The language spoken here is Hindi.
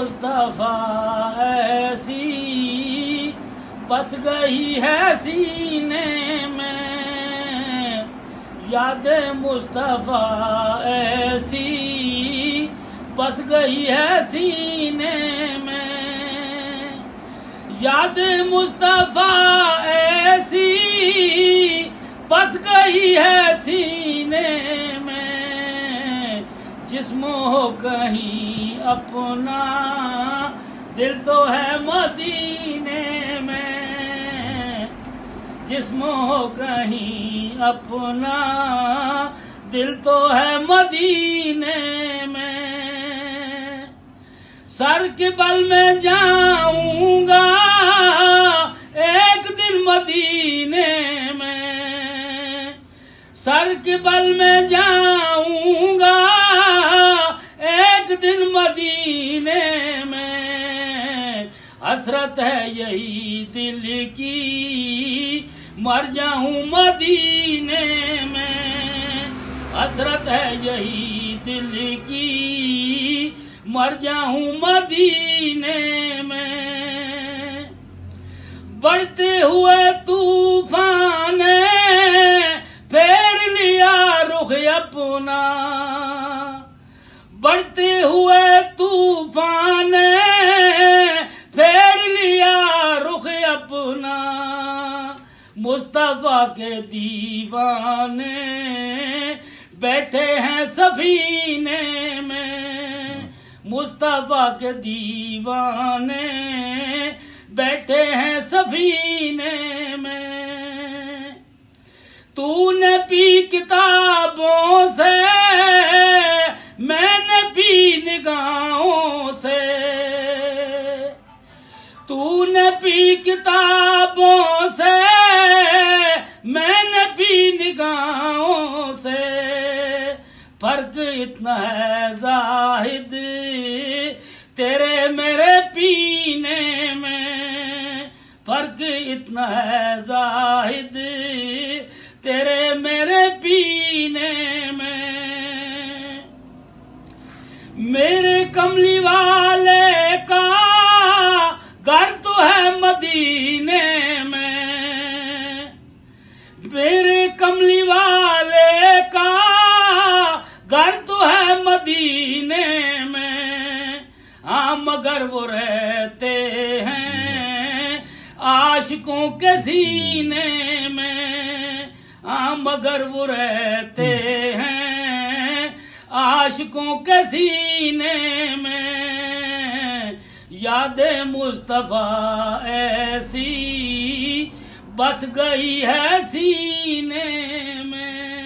मुस्तफा ऐसी बस गई है सीने में, याद मुस्तफा ऐसी बस गई है सीने में, याद मुस्तफा ऐसी बस गई है सीने में, जिस्म हो कहीं अपना दिल तो है मदीने में, जिस्म हो कहीं अपना दिल तो है मदीने में। सर के बल में जाऊंगा एक दिन मदीने में, सर के बल में जाऊंगा एक दिन मदीने में, हसरत है यही दिल की मर जाऊं मदीने में, हसरत है यही दिल की मर जाऊं मदीने में। बढ़ते हुए तूफान फेर लिया रुख अपना, बढ़ते हुए तूफान फेर लिया रुख अपना, मुस्तफा के दीवाने बैठे हैं सफीने में, मुस्तफा के दीवाने बैठे हैं सफीने में। तूने पी किताबों से मैंने पी निगाहों से, तूने पी किताबों से मैंने पी निगाहों से, फर्क इतना है जाहिद तेरे मेरे पीने में, फर्क इतना है जाहिद तेरे मेरे पीने में। मेरे कमली वाले का घर तो है मदीने में, मेरे कमली वाले का घर तो है मदीने में, हाँ मगर वो रहते हैं आशिकों के सीने में, हाँ मगर वो रहते हैं आशिकों के सीने में, याद मुस्तफा ऐसी बस गई है सीने में।